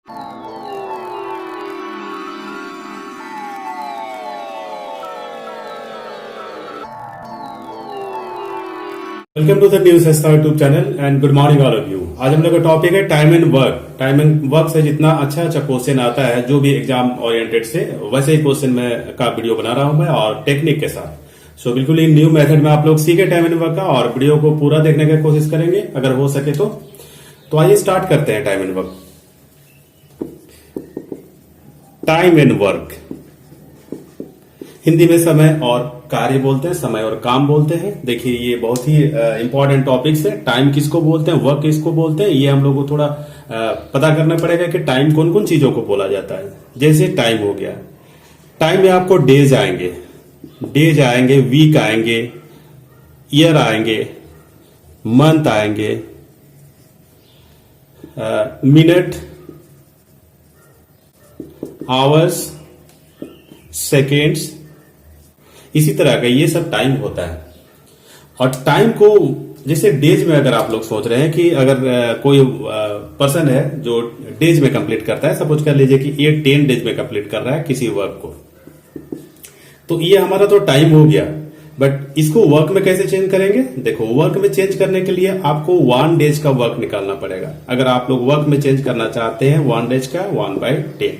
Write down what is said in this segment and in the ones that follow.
Welcome to the new संस्था YouTube channel and good morning all of you. आज हम लोग का टॉपिक है time and work. Time and work से जितना अच्छा क्वेश्चन आता है जो भी एग्जाम ओरिएंटेड से, वैसे ही क्वेश्चन में का वीडियो बना रहा हूं मैं और टेक्निक के साथ। सो बिल्कुल ही न्यू मेथड में आप लोग सीखे टाइम एंड वर्क का और वीडियो को पूरा देखने की कोशिश करेंगे अगर हो सके तो आइए स्टार्ट करते हैं time and work. Time and work Hindi में समय और कार्य बोलते हैं, समय और काम बोलते हैं। देखिए ये बहुत ही इंपॉर्टेंट टॉपिक्स है। टाइम किसको बोलते हैं, वर्क किसको बोलते हैं, ये हम लोग को थोड़ा पता करना पड़ेगा कि टाइम कौन कौन चीजों को बोला जाता है। जैसे टाइम हो गया, टाइम में आपको डेज आएंगे, वीक आएंगे, ईयर आएंगे, मंथ आएंगे, मिनट, आवर्स, सेकेंड्स, इसी तरह का ये सब टाइम होता है। और टाइम को जैसे डेज में अगर आप लोग सोच रहे हैं कि अगर कोई पर्सन है जो डेज में कंप्लीट करता है, सपोज कर लीजिए कि ये 10 डेज में कंप्लीट कर रहा है किसी वर्क को, तो ये हमारा तो टाइम हो गया। बट इसको वर्क में कैसे चेंज करेंगे? देखो, वर्क में चेंज करने के लिए आपको 1 डेज का वर्क निकालना पड़ेगा। अगर आप लोग वर्क में चेंज करना चाहते हैं 1 डेज का 1/10,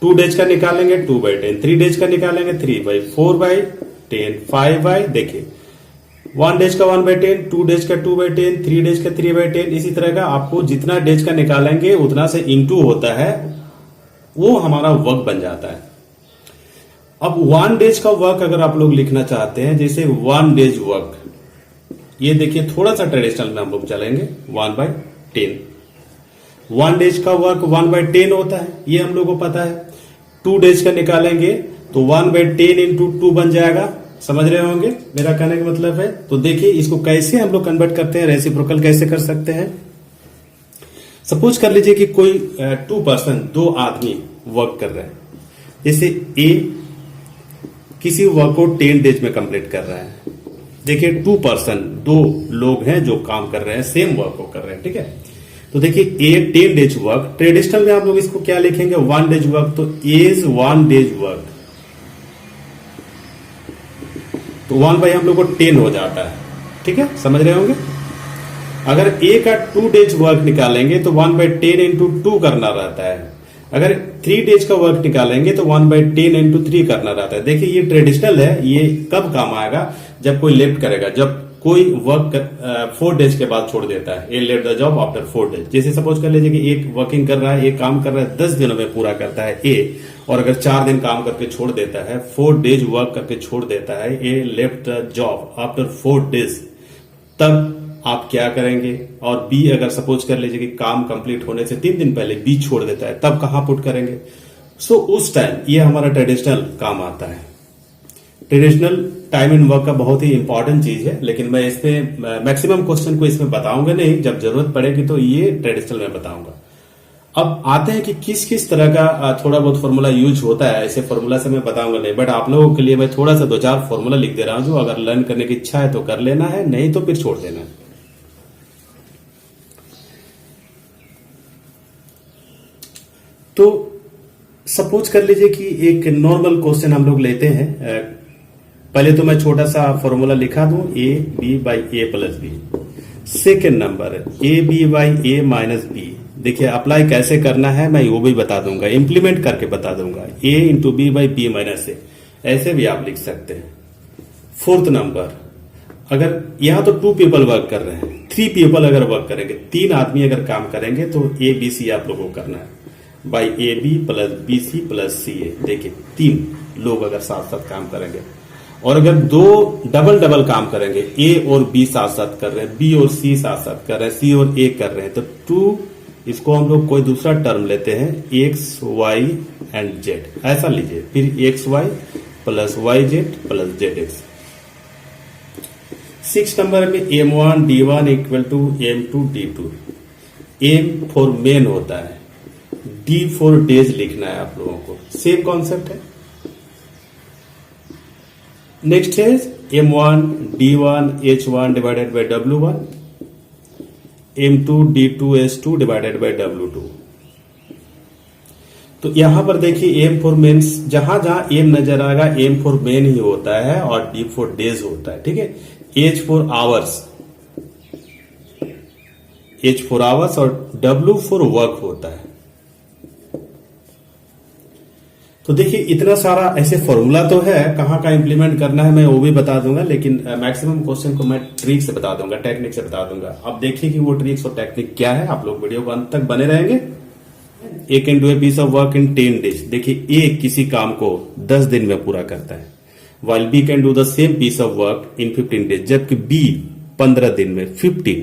2 डेज का निकालेंगे 2/10, 3 डेज का निकालेंगे 3/4/10, 5 देखिए 1 डेज का 1/10, 2 डेज का 2/10, 3 डेज का 3/10। इसी तरह का आपको जितना डेज का निकालेंगे उतना से इंटू होता है, वो हमारा वर्क बन जाता है। अब 1 डेज का वर्क अगर आप लोग लिखना चाहते हैं, जैसे 1 डेज वर्क, ये देखिए थोड़ा सा ट्रेडिशनल में हम लोग चलेंगे 1/10। 1 डेज का वर्क 1/10 होता है, ये हम लोग को पता है। 2 डेज का निकालेंगे तो 1/10 इंटू 2 बन जाएगा। समझ रहे होंगे मेरा कहने का मतलब है। तो देखिए इसको कैसे हम लोग कन्वर्ट करते हैं, रेसिप्रोकल कैसे कर सकते हैं। सपोज कर लीजिए कि कोई 2 पर्सन, 2 आदमी वर्क कर रहे हैं। जैसे ए किसी वर्क को 10 डेज में कंप्लीट कर रहा है। देखिए 2 पर्सन, 2 लोग हैं जो काम कर रहे हैं, सेम वर्क को कर रहे हैं, ठीक है। तो देखिए ए 10 डेज वर्क, ट्रेडिशनल में आप लोग इसको क्या लिखेंगे 1 डेज वर्क, तो इज 1 डेज वर्क, तो 1 हम लोग को 10 हो जाता है, ठीक है, समझ रहे होंगे। अगर ए का 2 डेज वर्क निकालेंगे तो 1/10 इंटू 2 करना रहता है। अगर 3 डेज का वर्क निकालेंगे तो 1/10 इंटू 3 करना रहता है। देखिए ये ट्रेडिशनल है, ये कब काम आएगा? जब कोई लेफ्ट करेगा, जब कोई वर्क 4 डेज के बाद छोड़ देता है। A left the job after 4 days. जैसे सपोज कर लीजिए कि एक वर्किंग कर रहा है, एक काम कर रहा है, 10 दिनों में पूरा करता है ए, और अगर 4 दिन काम करके छोड़ देता है, 4 डेज वर्क करके छोड़ देता है, A left the job after 4 days, तब आप क्या करेंगे? और बी अगर सपोज कर लीजिए कि काम कंप्लीट होने से 3 दिन पहले बी छोड़ देता है, तब कहां पुट करेंगे? सो उस टाइम ये हमारा ट्रेडिशनल काम आता है। ट्रेडिशनल टाइम एंड वर्क का बहुत ही इंपॉर्टेंट चीज है, लेकिन मैं इसमें मैक्सिमम क्वेश्चन को इसमें बताऊंगा नहीं। जब जरूरत पड़ेगी तो ये ट्रेडिशनल में बताऊंगा। अब आते हैं कि किस किस तरह का थोड़ा बहुत फॉर्मूला यूज होता है। ऐसे फॉर्मूला से मैं बताऊंगा नहीं, बट आप लोगों के लिए मैं थोड़ा सा 2-4 फॉर्मूला लिख दे रहा हूं, जो अगर लर्न करने की इच्छा है तो कर लेना है, नहीं तो फिर छोड़ देना है। तो सपोज कर लीजिए कि एक नॉर्मल क्वेश्चन हम लोग लेते हैं। पहले तो मैं छोटा सा फॉर्मूला लिखा दूं, A B by A plus B. Second number A B by A minus B. देखिए अप्लाई कैसे करना है मैं वो भी बता दूंगा, इंप्लीमेंट करके बता दूंगा। A into B by B minus A, ऐसे भी आप लिख सकते हैं। 4th नंबर, अगर यहां तो 2 पीपल वर्क कर रहे हैं, 3 पीपल अगर वर्क करेंगे, 3 आदमी अगर काम करेंगे तो ए बी सी आप लोगों को करना है by A B plus B C plus C A. देखिए 3 लोग अगर साथ साथ काम करेंगे, और अगर 2 डबल काम करेंगे, ए और बी साथ साथ कर रहे हैं, बी और सी साथ साथ कर रहे हैं, सी और ए कर रहे हैं, तो 2, इसको हम लोग कोई दूसरा टर्म लेते हैं एक्स वाई एंड जेड, ऐसा लीजिए। फिर X Y plus Y Z plus Z X. 6 number में M1 D1 equal to M2 D2। M for men होता है, डी फॉर डेज लिखना है आप लोगों को, सेम कॉन्सेप्ट है। नेक्स्ट है M1 D1 H1 divided by W1, M2 D2 H2 divided by W2। तो यहां पर देखिए एम फॉर मेन, जहां जहां एम नजर आएगा एम फॉर मेन ही होता है और डी फॉर डेज होता है, ठीक है। H for hours, H for hours और डब्ल्यू फॉर वर्क होता है। तो देखिए इतना सारा ऐसे फॉर्मूला तो है, कहां का इंप्लीमेंट करना है मैं वो भी बता दूंगा, लेकिन मैक्सिमम क्वेश्चन को मैं ट्रिक से बता दूंगा, टेक्निक से बता दूंगा। अब देखिए कि वो ट्रिक्स और टेक्निक क्या है, आप लोग वीडियो को अंत तक बने रहेंगे। A can do a piece of work in 10 days. देखिए ए किसी काम को 10 दिन में पूरा करता है, while B can do the same piece of work in 15 days, जबकि बी 15 दिन में 15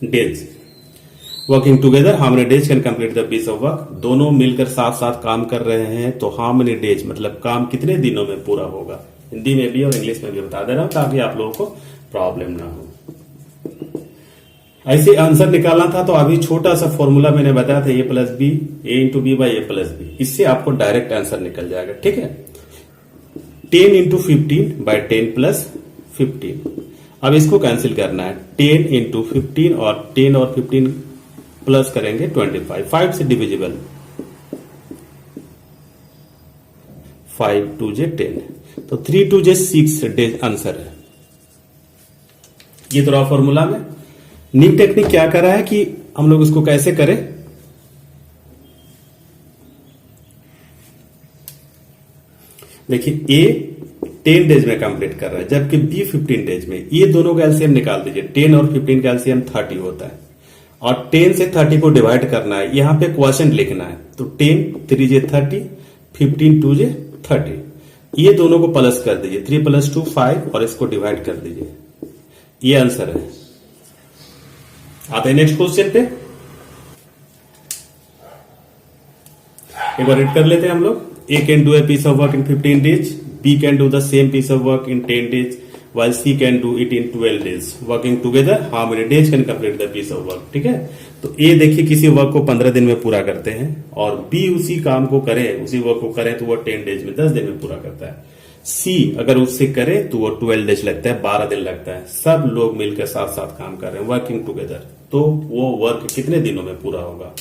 days. Working together how many days can complete the piece of work. दोनों मिलकर साथ साथ काम कर रहे हैं तो हाउ मेनी डेज मतलब काम कितने दिनों में पूरा होगा। हिंदी में भी और इंग्लिश में भी बता दे रहा हूं ताकि आप लोगों को प्रॉब्लम ना हो। ऐसे आंसर निकालना था तो अभी छोटा सा फॉर्मूला मैंने बताया था, A plus B, A into B by A plus B, इससे आपको डायरेक्ट आंसर निकल जाएगा, ठीक है। 10 इंटू 15 बाई 10 प्लस 15। अब इसको कैंसिल करना है, 10 इंटू 15 और 10 और 15 प्लस करेंगे 25, 5 से डिविजिबल, 5 2 जे 10, तो 3 2 जे 6 डेज आंसर है। ये थोड़ा फॉर्मूला में न्यू टेक्निक क्या करा है कि हम लोग इसको कैसे करें। देखिए ए 10 डेज में कंप्लीट कर रहा है जबकि बी 15 डेज में। ये दोनों का एलसीएम निकाल दीजिए, 10 और 15 का एलसीएम 30 होता है और 10 से 30 को डिवाइड करना है, यहां पे क्वेश्चन लिखना है। तो 10 3 जे 30, 15 2 जे 30, ये दोनों को प्लस कर दीजिए, 3 + 2 5 और इसको डिवाइड कर दीजिए, ये आंसर है। आते हैं नेक्स्ट क्वेश्चन पे, एक बार रीड कर लेते हैं हम लोग। A can do a piece of work in 15 days, B can do the same piece of work in 10 days, while C can do it in 12 days. Working together, how many days can complete the piece of work? ठीक है, तो A देखिए किसी work को 15 दिन में पूरा करते हैं और B उसी काम को करे, उसी वर्क को करे तो वो 10 डेज में 10 दिन में पूरा करता है। C अगर उससे करे तो वो 12 डेज लगता है, 12 दिन लगता है। सब लोग मिलकर साथ साथ काम कर रहे हैं, वर्किंग टुगेदर, तो वो वर्क कितने दिनों में पूरा होगा।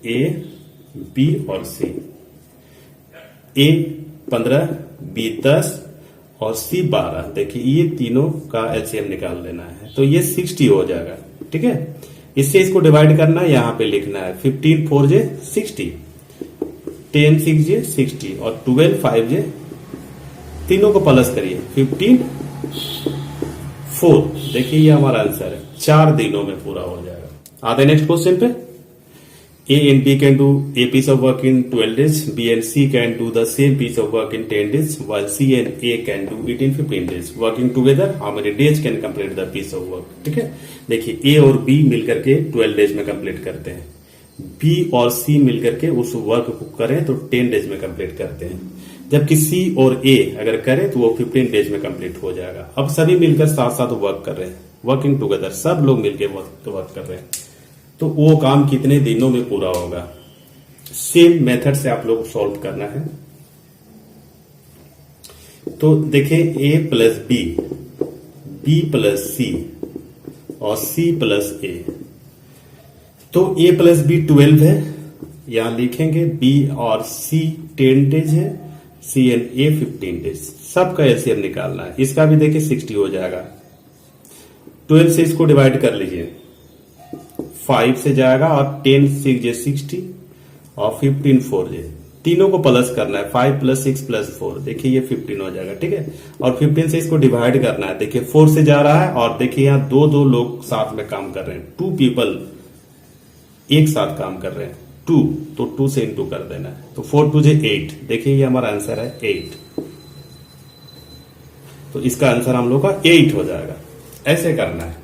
A, B और C। A 15, B 10 और C 12। देखिए ये तीनों का एलसीएम निकाल लेना है तो ये 60 हो जाएगा, ठीक है। इससे इसको डिवाइड करना है, यहां पे लिखना है 15 4 जे 60, 10 6 जे 60 और 12 5 जे, तीनों को प्लस करिए 15 4। देखिए ये हमारा आंसर है, 4 दिनों में पूरा हो जाएगा। आते हैं नेक्स्ट क्वेश्चन पे। A and B can do a piece of work in 12 days. B and C can do the same piece of work in 10 days, while C and A can do it in 15 days. Working together, how many days can complete the piece of work? ठीक है, देखिए A और B मिलकर के 12 days में complete करते हैं, B और C मिलकर के उस वर्क को करें तो 10 डेज में कंप्लीट करते हैं, जबकि C और A अगर करें तो वो 15 डेज में कंप्लीट हो जाएगा। अब सभी मिलकर साथ साथ वर्क कर रहे हैं, वर्किंग टुगेदर, सब लोग मिलकर वर्क कर रहे हैं, तो वो काम कितने दिनों में पूरा होगा। सेम मेथड से आप लोग सॉल्व करना है। तो देखें A plus B, B plus C और C प्लस A, तो A प्लस बी 12 है, यहां लिखेंगे। B और C 10 डेज है, C एंड A 15 डेज। सबका एलसीएम निकालना है, इसका भी देखिए 60 हो जाएगा। 12 से इसको डिवाइड कर लीजिए, 5 से जाएगा और 10 6 जे 60 और 15 4 जे, तीनों को प्लस करना है, 5 + 6 + 4, देखिए ये 15 हो जाएगा, ठीक है। और 15 से इसको डिवाइड करना है, देखिए 4 से जा रहा है और देखिए यहाँ दो लोग साथ में काम कर रहे हैं, 2 पीपल एक साथ काम कर रहे हैं, 2, तो 2 से इंटू कर देना है, तो 4 2 जे 8। देखिए ये हमारा आंसर है 8, तो इसका आंसर हम लोग का 8 हो जाएगा। ऐसे करना है।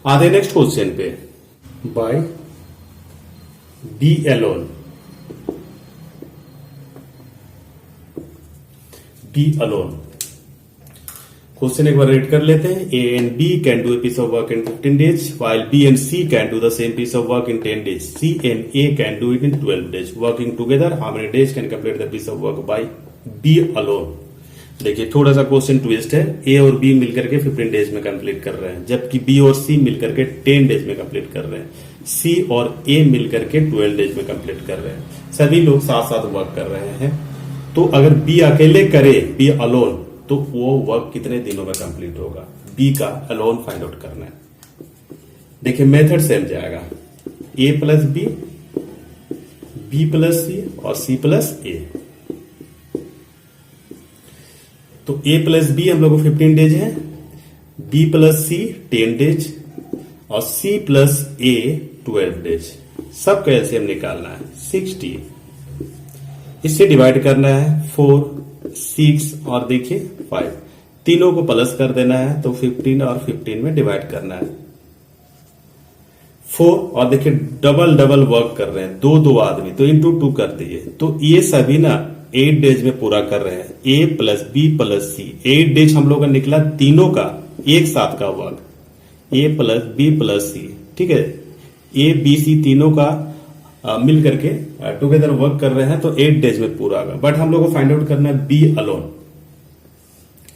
आते नेक्स्ट क्वेश्चन पे, by B alone, B alone question एक बार रीड कर लेते हैं। A and B can do a piece of work in 15 days, while B and C can do the same piece of work in 10 days, C and A can do it in 12 days. Working together, how many days can complete the piece of work by B alone. देखिए थोड़ा सा question twist है, ए और B मिलकर के 15 days में complete कर रहे हैं, जबकि बी और सी मिलकर के 10 डेज में कंप्लीट कर रहे हैं, सी और ए मिलकर के 12 डेज में कंप्लीट कर रहे हैं। सभी लोग साथ साथ वर्क कर रहे हैं। तो अगर बी अकेले करे, बी अलोन, तो वो वर्क कितने दिनों में कंप्लीट होगा, बी का अलोन फाइंड आउट करना है। देखिए मेथड सेम जाएगा, ए प्लस बी प्लस सी और सी प्लस ए। तो ए प्लस बी हम लोग को 15 डेज है, बी प्लस सी 10 डेज और सी प्लस ए 12 डेज। सब का एलसीएम निकालना है 60, इससे डिवाइड करना है 4, 6 और देखिए 5, तीनों को प्लस कर देना है, तो 15 और 15 में डिवाइड करना है 4। और देखिए डबल डबल वर्क कर रहे हैं, दो आदमी, तो इंटू 2 कर दिए। तो ये सभी ना 8 डेज में पूरा कर रहे हैं, ए प्लस बी प्लस सी। 8 डेज हम लोग का निकला तीनों का एक साथ का वर्क, ए प्लस बी प्लस सी, ठीक है। ए बी सी तीनों का मिल करके टुगेदर वर्क कर रहे हैं, तो 8 डेज में पूरा होगा। बट हम लोग को फाइंड आउट करना है बी अलोन।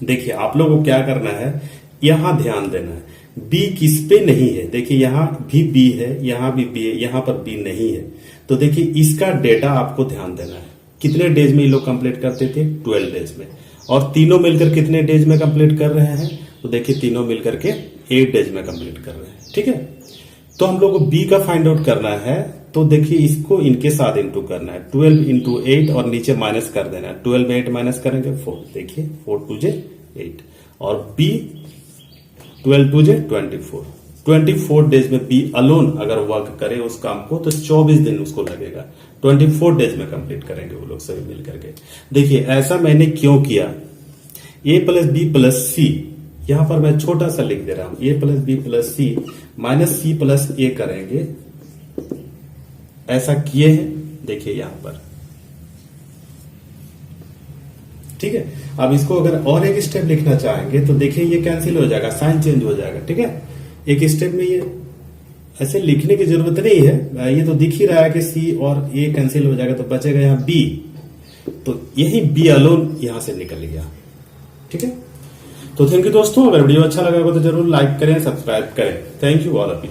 देखिए आप लोग को क्या करना है, यहां ध्यान देना है, बी किस पे नहीं है। देखिए यहां भी बी है, यहां भी बी है, यहां पर बी नहीं है। तो देखिए इसका डेटा आपको ध्यान देना है, कितने डेज में ये लोग कंप्लीट करते थे, 12 डेज में। और तीनों मिलकर कितने डेज में कंप्लीट कर रहे हैं, तो देखिए तीनों मिलकर के 8 डेज में कंप्लीट कर रहे हैं, ठीक है। तो हम लोग को बी का फाइंड आउट करना है, तो देखिए इसको इनके साथ इंटू करना है, 12 इंटू 8 और नीचे माइनस कर देना है। 12 में 8 माइनस करेंगे 4, देखिए 4 2 जे 8 और बी 12 2 जे 24। 24 डेज में बी अलोन अगर वर्क करे उस काम को, तो 24 दिन उसको लगेगा। 24 डेज में कंप्लीट करेंगे वो लोग सभी मिलकर के। देखिए ऐसा मैंने क्यों किया, ए प्लस बी प्लस सी, यहां पर मैं छोटा सा लिख दे रहा हूं, ए प्लस बी प्लस सी माइनस सी प्लस ए करेंगे, ऐसा किए हैं। देखिए यहां पर, ठीक है। अब इसको अगर और एक स्टेप लिखना चाहेंगे तो देखिए ये कैंसिल हो जाएगा, साइन चेंज हो जाएगा, ठीक है। एक स्टेप में ये ऐसे लिखने की जरूरत नहीं है, ये तो दिख ही रहा है कि सी और ए कैंसिल हो जाएगा, तो बचेगा यहां बी। तो यही बी अलोन यहां से निकल गया, ठीक है। तो थैंक यू दोस्तों, अगर वीडियो अच्छा लगा हो तो जरूर लाइक करें, सब्सक्राइब करें। Thank you all of you.